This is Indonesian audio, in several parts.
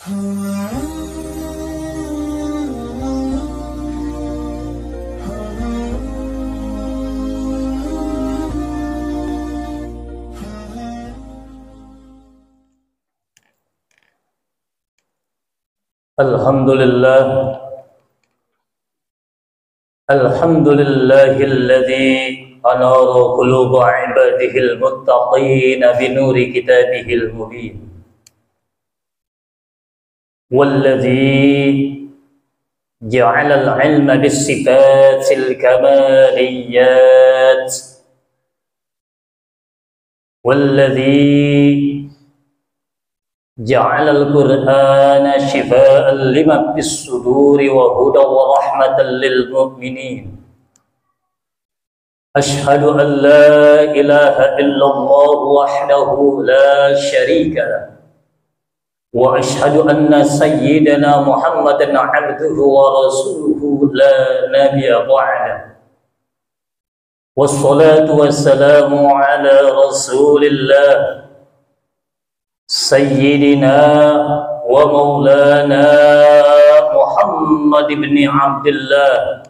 Alhamdulillahilladzi anara quluba ibadihil muttaqin binuri kitabihil mubin walladzi ja'ala al-'ilma bis-sifatil kamaliyat walladzi ja'ala al-Qur'ana shifaa'an lima fis-suduri wa hudan wa rahmatan lil mu'minin. Ashhadu an la ilaha illallah wahdahu la syarika lah. Wa ashhadu anna sayyidana Muhammadan 'abduhu wa rasuluhu la nabiyya ba'da. Wassalatu wassalamu ala Rasulillah Sayyidina wa maulana Muhammad ibn Abdullah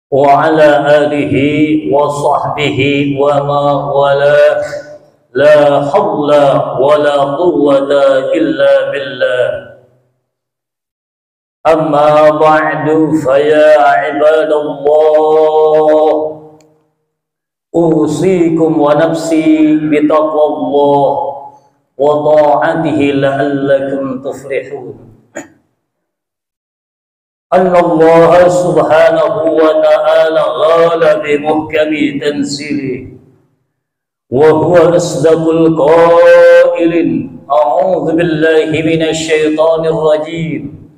wa ala alihi wa sahbihi wa ma wala la hawla wa la quwwata illa billah. Amma ba'du fa ya ibadallah, usikum wa nafsi bitaqwallah wa ta'atihi la'allakum tuflihun. Anna Allah subhanahu wa ta'ala ghala bi muhkami tanzili wa huwa asdaqul qailin. A'udzu billahi minasy syaithanir rajim.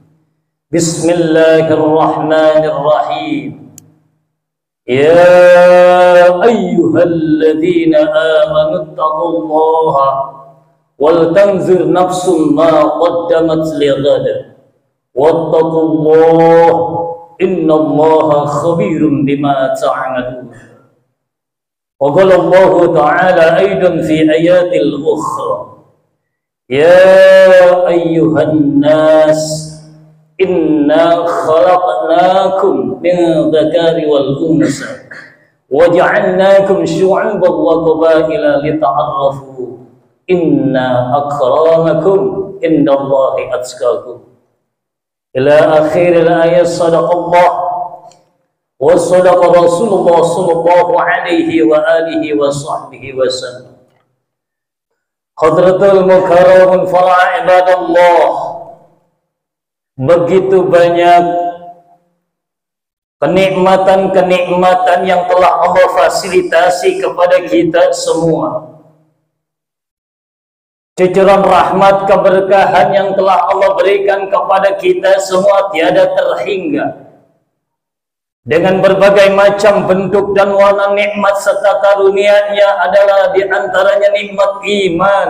Bismillahirrahmanirrahim. Ya ayyuhalladzina amanu taqullaha wal tanzir nafsum ma qaddamat lighad wattaqullah innallaha khabirum bima ta'malun. Wa qala Allah ta'ala aidan fi ayatil ukhra, ya ayyuhan nas inna khalaqnakum min dhakari wal unsa wa ja'alnakum syu'uban wa qabaila lita'arafu inna akramakum indallahi atqakum. Ila akhiril ayat. Sadaqallah wa sadaqa Rasulullah sallallahu alaihi wa alihi wa sahbihi wa sallam. Hadratul mukarramun fara ibadallah, begitu banyak kenikmatan-kenikmatan yang telah Allah fasilitasi kepada kita semua. Cucuran rahmat keberkahan yang telah Allah berikan kepada kita semua tiada terhingga. Dengan berbagai macam bentuk dan warna nikmat serta karunia-Nya adalah diantaranya nikmat iman,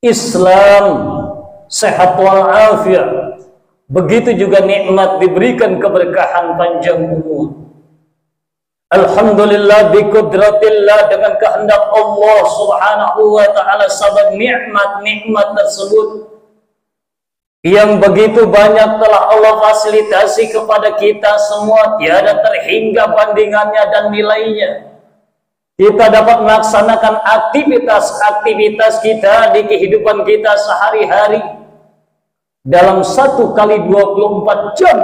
Islam, sehat walafiat. Begitu juga nikmat diberikan keberkahan panjang umur. Alhamdulillah biqudratillah, dengan kehendak Allah subhanahu wa ta'ala, sabab nikmat-nikmat tersebut yang begitu banyak telah Allah fasilitasi kepada kita semua, tiada terhingga bandingannya dan nilainya. Kita dapat melaksanakan aktivitas-aktivitas kita di kehidupan kita sehari-hari dalam 1 kali 24 jam,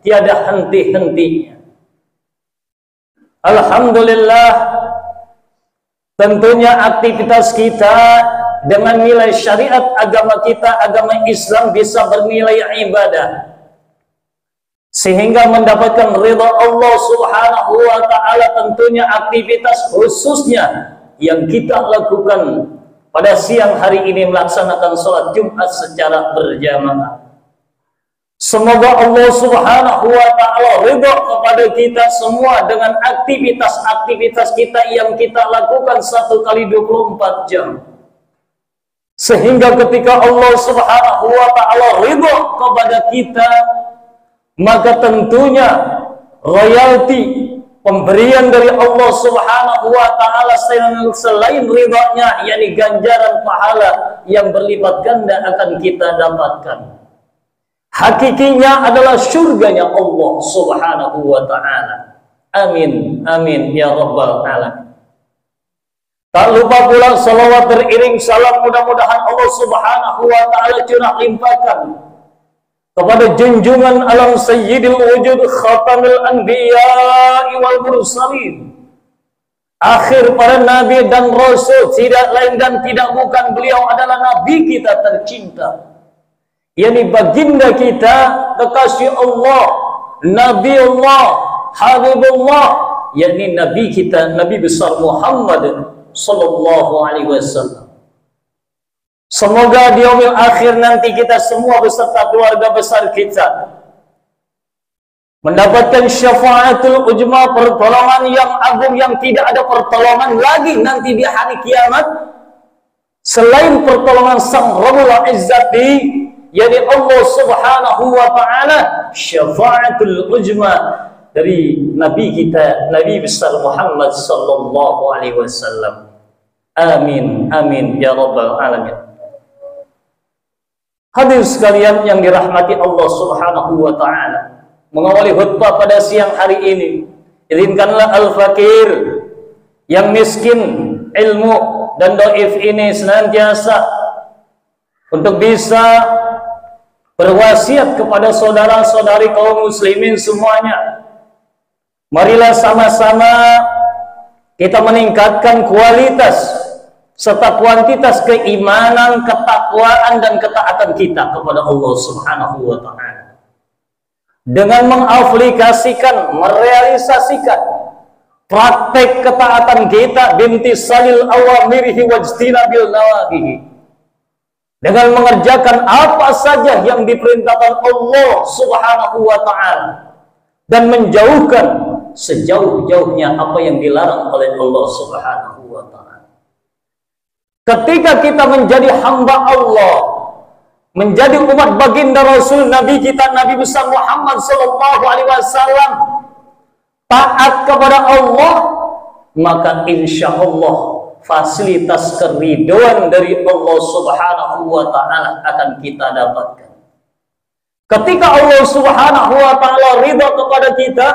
tiada henti-hentinya. Alhamdulillah, tentunya aktivitas kita dengan nilai syariat agama kita, agama Islam, bisa bernilai ibadah sehingga mendapatkan ridha Allah subhanahu wa ta'ala. Tentunya aktivitas khususnya yang kita lakukan pada siang hari ini, melaksanakan sholat Jumat secara berjamaah. Semoga Allah subhanahu wa ta'ala ridha kepada kita semua dengan aktivitas-aktivitas kita yang kita lakukan 1 kali 24 jam. Sehingga ketika Allah subhanahu wa ta'ala ridha kepada kita, maka tentunya royalti pemberian dari Allah Subhanahu wa taala selain ridhanya, yakni ganjaran pahala yang berlipat ganda akan kita dapatkan. Hakikinya adalah surganya Allah Subhanahu wa taala. Amin amin ya rabbal alamin. Tak lupa pula salawat beriring salam, mudah-mudahan Allah Subhanahu wa taala curah limpahkan kepada junjungan alam sayyidil wujud khatamil anbiya'i wal mursalin, akhir para nabi dan rasul, tidak lain dan tidak bukan beliau adalah nabi kita tercinta, yakni baginda kita, kekasih Allah, Nabi Allah, Habibullah, yakni nabi kita, Nabi besar Muhammad sallallahu alaihi wasallam. Semoga di yaumil akhir nanti kita semua beserta keluarga besar kita mendapatkan syafaatul ujma, pertolongan yang agung yang tidak ada pertolongan lagi nanti di hari kiamat selain pertolongan Sang Rabbul Izzati, yakni Allah Subhanahu wa taala, syafaatul ujma dari Nabi kita, Nabi besar Muhammad sallallahu alaihi wasallam. Amin amin ya rabbal alamin. Hadirin sekalian yang dirahmati Allah Subhanahu wa taala, mengawali khutbah pada siang hari ini, izinkanlah al-fakir yang miskin ilmu dan dhaif ini senantiasa untuk bisa berwasiat kepada saudara-saudari kaum muslimin semuanya. Marilah sama-sama kita meningkatkan kualitas serta kuantitas keimanan, ketakwaan dan ketaatan kita kepada Allah Subhanahu wa taala dengan mengaplikasikan, merealisasikan praktek ketaatan kita bimtisalil awamirihi wajtinabil nawahihi, dengan mengerjakan apa saja yang diperintahkan Allah Subhanahu wa taala dan menjauhkan sejauh-jauhnya apa yang dilarang oleh Allah Subhanahu wa taala. Ketika kita menjadi hamba Allah, menjadi umat baginda Rasul Nabi kita, Nabi besar Muhammad sallallahu alaihi wasallam, taat kepada Allah, maka insya Allah fasilitas keridhaan dari Allah Subhanahu wa taala akan kita dapatkan. Ketika Allah Subhanahu wa taala ridha kepada kita,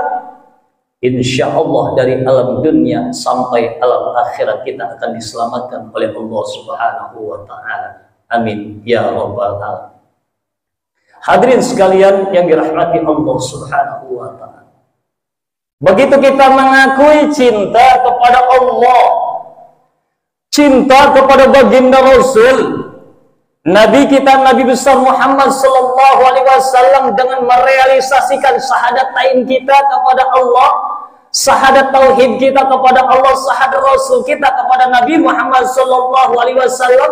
insya Allah dari alam dunia sampai alam akhirat kita akan diselamatkan oleh Allah Subhanahu wa taala. Amin ya rabbal alamin. Hadirin sekalian yang dirahmati Allah Subhanahu wa taala, begitu kita mengakui cinta kepada Allah, cinta kepada baginda Rasul Nabi kita, Nabi besar Muhammad sallallahu alaihi wasallam, dengan merealisasikan syahadat kita kepada Allah, syahadat tauhid kita kepada Allah, syahadat Rasul kita kepada Nabi Muhammad sallallahu alaihi wasallam,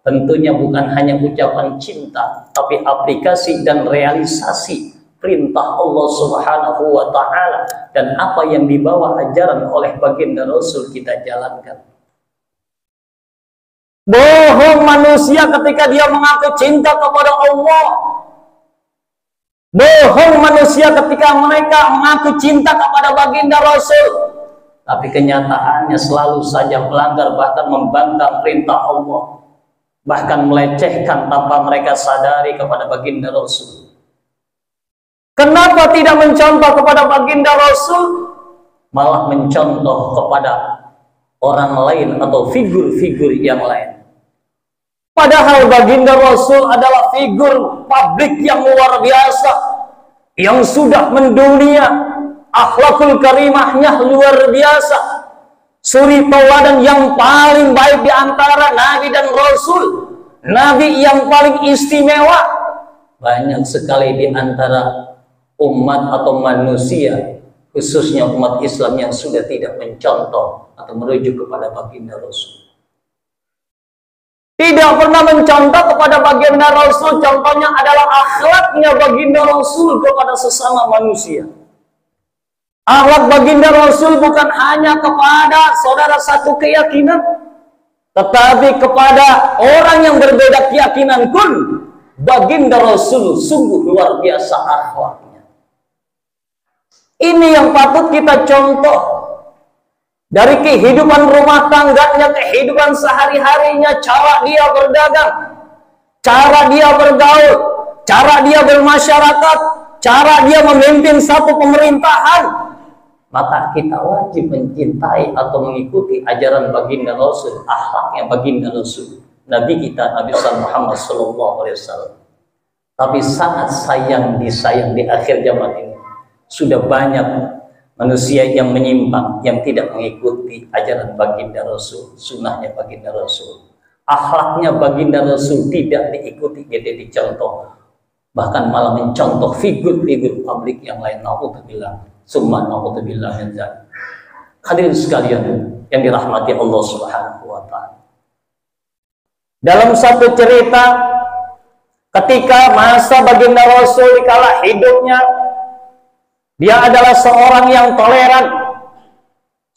tentunya bukan hanya ucapan cinta, tapi aplikasi dan realisasi perintah Allah Subhanahu wa taala dan apa yang dibawa ajaran oleh baginda Rasul kita jalankan. Bohong manusia ketika dia mengaku cinta kepada Allah. Bohong manusia ketika mereka mengaku cinta kepada baginda Rasul, tapi kenyataannya selalu saja melanggar, bahkan membangkang perintah Allah, bahkan melecehkan tanpa mereka sadari kepada baginda Rasul. Kenapa tidak mencontoh kepada baginda Rasul, malah mencontoh kepada orang lain atau figur-figur yang lain? Padahal baginda Rasul adalah figur publik yang luar biasa, yang sudah mendunia, akhlakul karimahnya luar biasa, suri tauladan yang paling baik di antara Nabi dan Rasul, Nabi yang paling istimewa. Banyak sekali di antara umat atau manusia, khususnya umat Islam, yang sudah tidak mencontoh atau merujuk kepada baginda Rasul. Tidak pernah mencontoh kepada baginda Rasul. Contohnya adalah akhlaknya baginda Rasul kepada sesama manusia. Akhlak baginda Rasul bukan hanya kepada saudara satu keyakinan, tetapi kepada orang yang berbeda keyakinan pun baginda Rasul sungguh luar biasa akhlaknya. Ini yang patut kita contoh. Dari kehidupan rumah tangganya, kehidupan sehari-harinya, cara dia berdagang, cara dia bergaul, cara dia bermasyarakat, cara dia memimpin satu pemerintahan. Maka kita wajib mencintai atau mengikuti ajaran baginda Rasul, akhlaknya baginda Rasul, Nabi kita Nabi Muhammad SAW. Tapi sangat disayang di akhir zaman ini sudah banyak manusia yang menyimpang, yang tidak mengikuti ajaran baginda Rasul, sunnahnya baginda Rasul, akhlaknya baginda Rasul tidak diikuti, tidak dicontoh, bahkan malah mencontoh figur-figur publik yang lain. Na'udzubillah. Summa na'udzubillah min dzalik. Hadirin sekalian yang dirahmati Allah Subhanahu wa taala. Dalam satu cerita ketika masa baginda Rasul di kala hidupnya, dia adalah seorang yang toleran,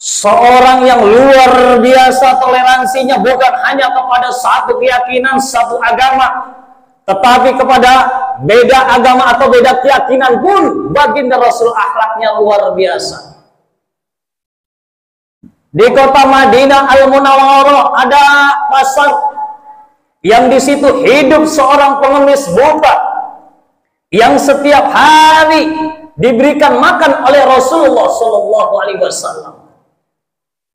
seorang yang luar biasa toleransinya, bukan hanya kepada satu keyakinan, satu agama, tetapi kepada beda agama atau beda keyakinan pun baginda Rasul akhlaknya luar biasa. Di kota Madinah Al-Munawwarah ada pasar yang di situ hidup seorang pengemis buta yang setiap hari diberikan makan oleh Rasulullah SAW.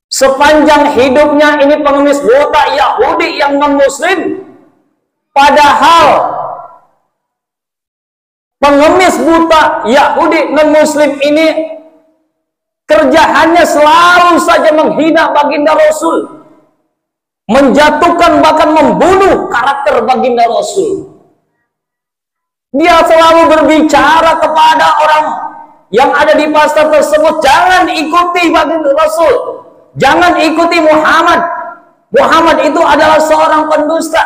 Sepanjang hidupnya ini pengemis buta Yahudi yang non-Muslim. Padahal pengemis buta Yahudi non-Muslim ini kerjaannya selalu saja menghina baginda Rasul, menjatuhkan bahkan membunuh karakter baginda Rasul. Dia selalu berbicara kepada orang yang ada di pasar tersebut, jangan ikuti baginda Rasul, jangan ikuti Muhammad. Muhammad itu adalah seorang pendusta.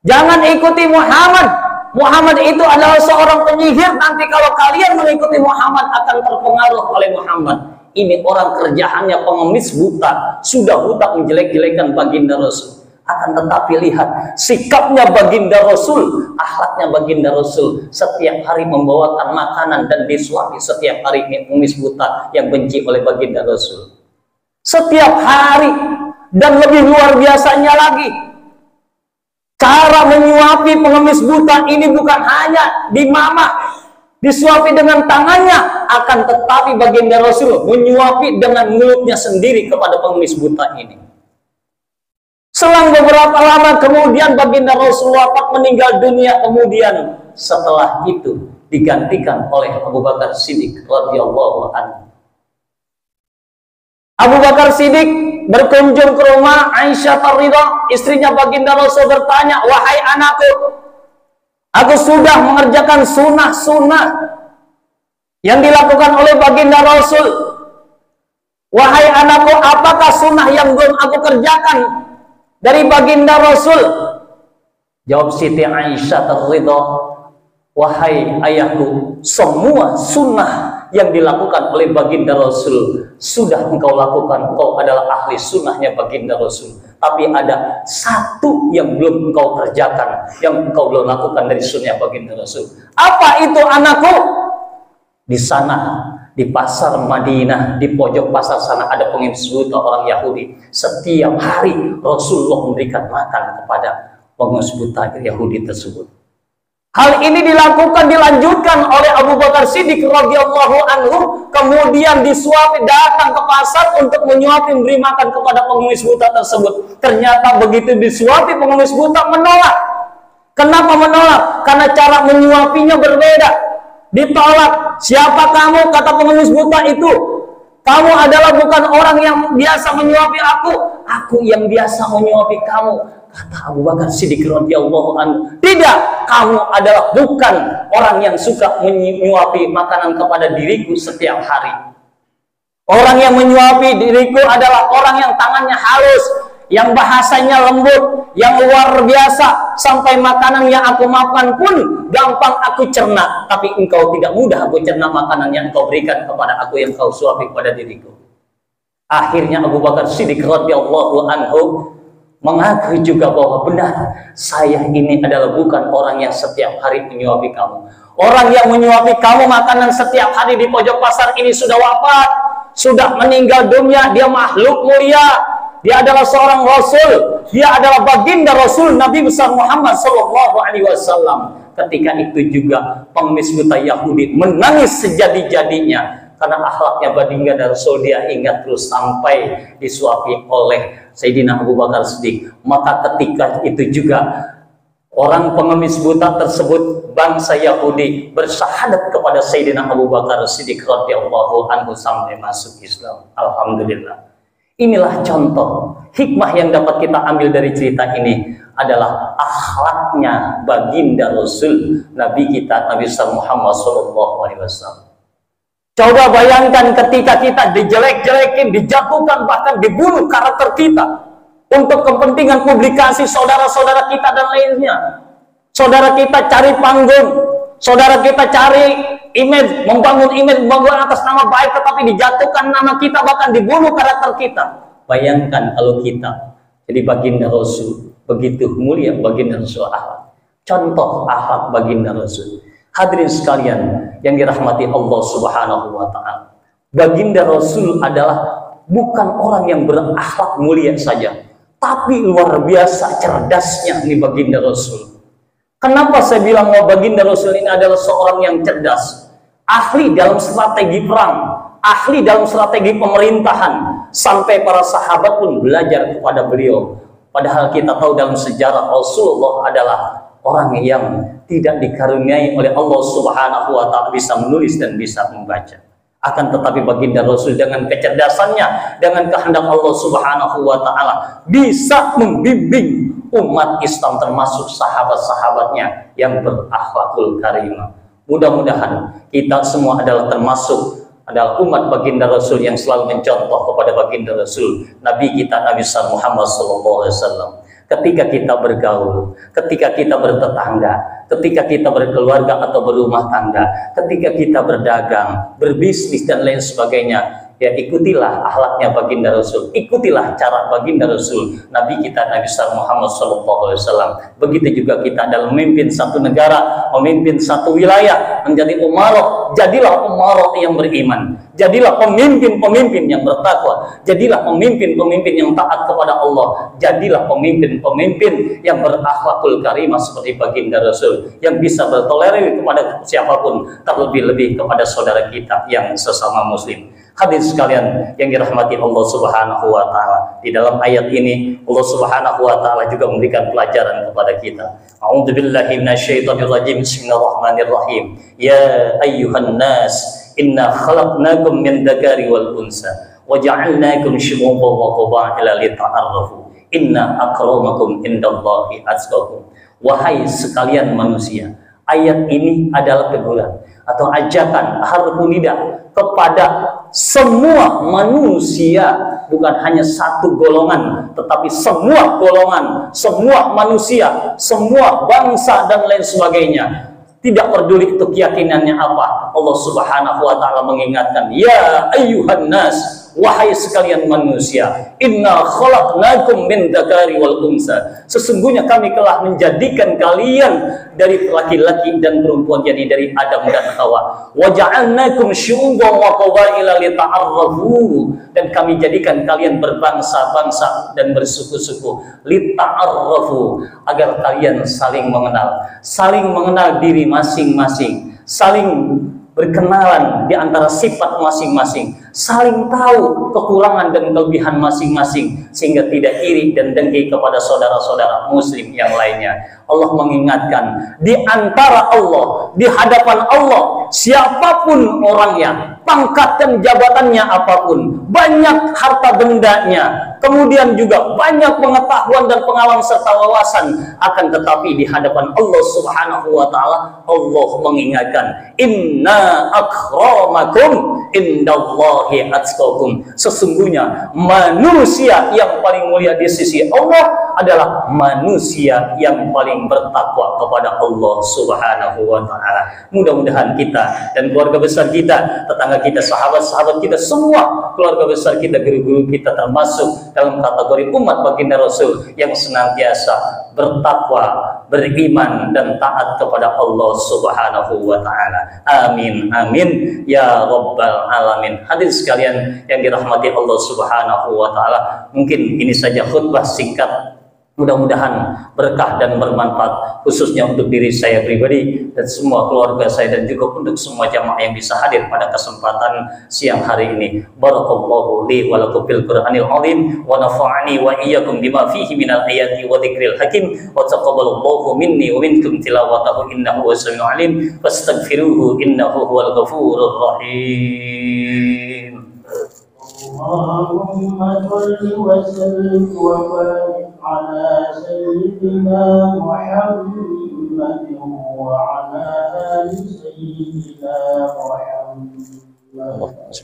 Jangan ikuti Muhammad. Muhammad itu adalah seorang penyihir. Nanti kalau kalian mengikuti Muhammad akan terpengaruh oleh Muhammad. Ini orang kerjaannya pengemis buta, sudah buta menjelek-jelekan baginda Rasul. Akan tetapi lihat sikapnya baginda Rasul, akhlaknya baginda Rasul, setiap hari membawakan makanan dan disuapi setiap hari pengemis buta yang benci oleh baginda Rasul. Setiap hari, dan lebih luar biasanya lagi, cara menyuapi pengemis buta ini bukan hanya dimamah, disuapi dengan tangannya, akan tetapi baginda Rasul menyuapi dengan mulutnya sendiri kepada pengemis buta ini. Selang beberapa lama kemudian baginda Rasul wafat, meninggal dunia. Kemudian setelah itu digantikan oleh Abu Bakar Siddiq radhiyallahu anhu. Abu Bakar Siddiq berkunjung ke rumah Aisyah Ridha, istrinya baginda Rasul, bertanya, wahai anakku, aku sudah mengerjakan sunnah-sunnah yang dilakukan oleh baginda Rasul. Wahai anakku, apakah sunnah yang belum aku kerjakan dari baginda Rasul? Jawab Siti Aisyah Ridha, wahai ayahku, semua sunnah yang dilakukan oleh baginda Rasul sudah engkau lakukan. Engkau adalah ahli sunnahnya baginda Rasul. Tapi ada satu yang belum engkau kerjakan, yang engkau belum lakukan dari sunnah baginda Rasul. Apa itu anakku? Di sana, di pasar Madinah, di pojok pasar sana ada pengemis buta orang Yahudi. Setiap hari Rasulullah memberikan makan kepada pengemis buta Yahudi tersebut. Hal ini dilanjutkan oleh Abu Bakar Siddiq radhiyallahu anhu, kemudian disuapi, datang ke pasar untuk menyuapi, memberi makan kepada pengemis buta tersebut. Ternyata begitu disuapi, pengemis buta menolak. Kenapa menolak? Karena cara menyuapinya berbeda. Ditolak. Siapa kamu? Kata pengemis buta itu. Kamu adalah bukan orang yang biasa menyuapi aku. Aku yang biasa menyuapi kamu. Kata Abu Bakar Siddiq radhiyallahu anhu, tidak, kamu adalah bukan orang yang suka menyuapi makanan kepada diriku setiap hari. Orang yang menyuapi diriku adalah orang yang tangannya halus, yang bahasanya lembut, yang luar biasa, sampai makanan yang aku makan pun gampang aku cerna. Tapi engkau tidak mudah aku cerna makanan yang engkau berikan kepada aku, yang kau suapi kepada diriku. Akhirnya Abu Bakar Siddiq radhiyallahu anhu mengaku juga bahwa benar, saya ini adalah bukan orang yang setiap hari menyuapi kamu. Orang yang menyuapi kamu makanan setiap hari di pojok pasar ini sudah wafat, sudah meninggal dunia. Dia makhluk mulia, dia adalah seorang rasul, dia adalah baginda Rasul Nabi besar Muhammad SAW. Ketika itu juga pengemis buta Yahudi menangis sejadi-jadinya karena akhlaknya baginda Rasul. Dia ingat terus sampai disuapi oleh Sayyidina Abu Bakar Siddiq. Maka ketika itu juga orang pengemis buta tersebut, bangsa Yahudi, bersyahadat kepada Sayyidina Abu Bakar Siddiq radhiyallahu anhu sampai masuk Islam. Alhamdulillah. Inilah contoh hikmah yang dapat kita ambil dari cerita ini, adalah akhlaknya baginda Rasul Nabi kita Nabi Muhammad SAW. Coba bayangkan ketika kita dijelek-jelekin, dijatuhkan, bahkan dibunuh karakter kita untuk kepentingan publikasi saudara-saudara kita dan lainnya. Saudara kita cari panggung, saudara kita cari image, membangun atas nama baik, tetapi dijatuhkan nama kita, bahkan dibunuh karakter kita. Bayangkan kalau kita jadi baginda Rasul, begitu mulia baginda Rasul akhlak. Contoh akhlak baginda Rasul. Hadirin sekalian yang dirahmati Allah Subhanahu wa Ta'ala, baginda Rasul adalah bukan orang yang berakhlak mulia saja, tapi luar biasa cerdasnya nih baginda Rasul. Kenapa saya bilang bahwa baginda Rasul ini adalah seorang yang cerdas, ahli dalam strategi perang, ahli dalam strategi pemerintahan, sampai para sahabat pun belajar kepada beliau. Padahal kita tahu dalam sejarah Rasulullah adalah orang yang tidak dikaruniai oleh Allah Subhanahu wa Ta'ala bisa menulis dan bisa membaca. Akan tetapi baginda Rasul dengan kecerdasannya, dengan kehendak Allah Subhanahu wa Ta'ala, bisa membimbing umat Islam termasuk sahabat-sahabatnya yang berakhlakul karimah. Mudah-mudahan kita semua adalah umat baginda Rasul yang selalu mencontoh kepada baginda Rasul Nabi kita Nabi Muhammad SAW. Ketika kita bergaul, ketika kita bertetangga, ketika kita berkeluarga atau berumah tangga, ketika kita berdagang, berbisnis dan lain sebagainya, ya ikutilah akhlaknya baginda Rasul, ikutilah cara baginda Rasul Nabi kita Nabi Muhammad SAW. Begitu juga kita dalam memimpin satu negara, memimpin satu wilayah, menjadi umarah, jadilah umarah yang beriman, jadilah pemimpin-pemimpin yang bertakwa, jadilah pemimpin-pemimpin yang taat kepada Allah, jadilah pemimpin-pemimpin yang berakhlakul karimah seperti baginda Rasul, yang bisa bertolerir kepada siapapun, terlebih-lebih kepada saudara kita yang sesama muslim. Hadirin sekalian yang dirahmati Allah Subhanahu wa Ta'ala, di dalam ayat ini Allah Subhanahu wa Ta'ala juga memberikan pelajaran kepada kita. A'udzubillahi minasyaitonirrajim. Bismillahirrahmanirrahim. Ya ayyuhan nas, inna khalaqnakum min dzakari wal unsa wa ja'alnakum syu'uban wa qabaila lita'arafu. Inna akramakum indallahi atqakum. Wahai sekalian manusia, ayat ini adalah teguran atau ajakan harfun nida kepada semua manusia, bukan hanya satu golongan, tetapi semua golongan, semua manusia, semua bangsa dan lain sebagainya. Tidak peduli itu keyakinannya apa, Allah Subhanahu wa Ta'ala mengingatkan, ya ayyuhan nas, wahai sekalian manusia, inna khalaqnakum min dzakari wal unsa, sesungguhnya kami telah menjadikan kalian dari laki-laki dan perempuan, jadi dari Adam dan Hawa. Wa ja'alnakum syu'uban wa qabaila lita'arrafu, dan kami jadikan kalian berbangsa-bangsa dan bersuku-suku, lita'arrafu, agar kalian saling mengenal diri masing-masing, saling berkenalan di antara sifat masing-masing, saling tahu kekurangan dan kelebihan masing-masing, sehingga tidak iri dan dengki kepada saudara-saudara muslim yang lainnya. Allah mengingatkan, di antara Allah, di hadapan Allah, siapapun orangnya, pangkat dan jabatannya apapun, banyak harta bendanya, kemudian juga banyak pengetahuan dan pengalaman serta wawasan, akan tetapi di hadapan Allah Subhanahu wa Ta'ala, Allah mengingatkan, inna akramakum indallahi atqakum, sesungguhnya manusia yang paling mulia di sisi Allah adalah manusia yang paling bertakwa kepada Allah Subhanahu wa taala. Mudah-mudahan kita dan keluarga besar kita, tetangga kita, sahabat-sahabat kita, semua keluarga besar kita, guru-guru kita termasuk dalam kategori umat baginda Rasul yang senantiasa bertakwa, beriman dan taat kepada Allah Subhanahu wa taala. Amin amin ya rabbal alamin. Hadirin sekalian yang dirahmati Allah Subhanahu wa taala, mungkin ini saja khutbah singkat. Mudah-mudahan berkah dan bermanfaat, khususnya untuk diri saya pribadi dan semua keluarga saya, dan juga untuk semua jamaah yang bisa hadir pada kesempatan siang hari ini. Barakallahu li wa lakum bil Qur'anil azim wa nafa'ani wa iyyakum bima fihi minal ayati wa dzikril hakim wa taqabbalallahu minni wa minkum tilawatahu innahu was-sami'ul alim fastaghfiruhu innahu huwal ghafurur rahim. Allahumma shalli wa sallim wa barik ala sayyidina Muhammadin wa ala ali sayyidina Muhammad.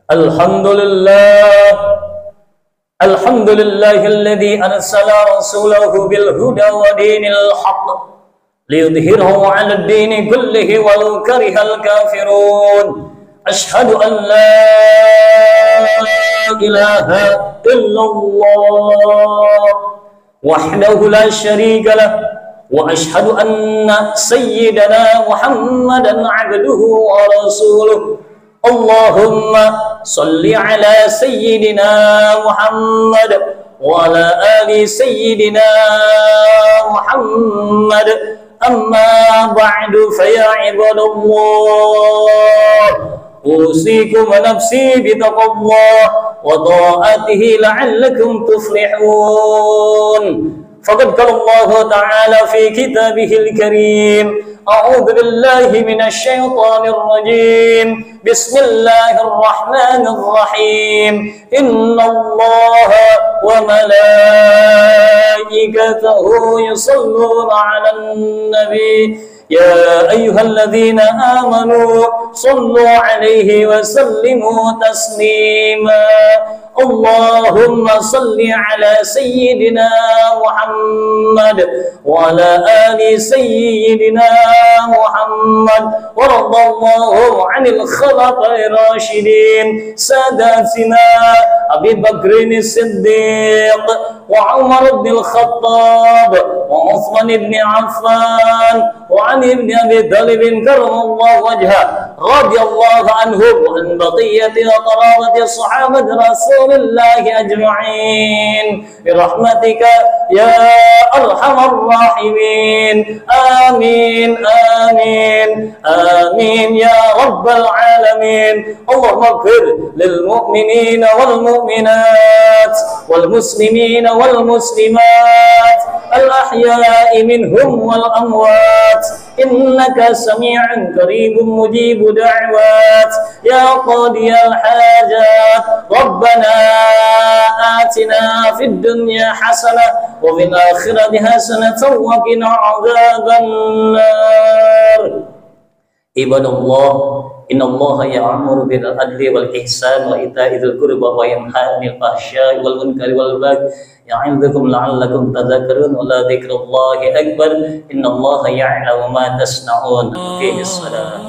Alhamdulillahilladzi arsala rasulahu bil huda wa dinil haqq liyudhhirahu 'ala ad-dini kullihi walau karihal kafirun. Asyhadu an la ilaha illallah wahdahu la syarika lah wa asyhadu anna sayyidana Muhammadan 'abduhu wa rasuluh. Allahumma salli ala sayyidina Muhammad wa ala ali sayyidina Muhammad. Amma ba'du fa ya ibadallah, usikum wa nafsi bitaqwallah wa ta'atihi la'allakum tuflihun. Faqad qala Allah ta'ala fi kitabihil karim, a'udzu billahi minasy syaithanir rajim. Bismillahirrahmanirrahim. Innallaha wa malaikatahu yusholluna 'alan nabi ya ayyuhalladzina amanu shallu 'alaihi wa sallimu taslima. Allahumma salli ala sayyidina Muhammad wa ala ali sayyidina Muhammad wa radallahu 'anil khulafa'ir rasyidin sadatina Abi Bakrin as-Siddiq wa Umar bin al-Khattab wa Uthman bin Affan wa Ali bin Abi Thalib karramallahu wajhah radhiyallahu anhum wa an baqiyati wa qarabati sahabat Rasulillahi ajma'in birahmatika ya arhamar rahimin. Amin amin amin ya rabbal alamin. Allahumma ighfir lil mu'minina wal mu'minat wal muslimina wal muslimat al ahya'i minhum wal amwat innaka sami'un qaribun mujibud da'wat ya qadiyal hajat. Rabbana atina fid dunya hasanah wa fil akhirati hasanatan wa qina adzaban nar. Ibadallah, innallaha ya'muru bil adli wal ihsan wa ita'i dzil qurba wa yanha 'anil fahsya'i wal munkari wal baghi ya'idzukum la'allakum tadhakkarun wa la dzikrullahi akbar. Innallaha ya'lamu ma tasna'un. Aqimish shalah.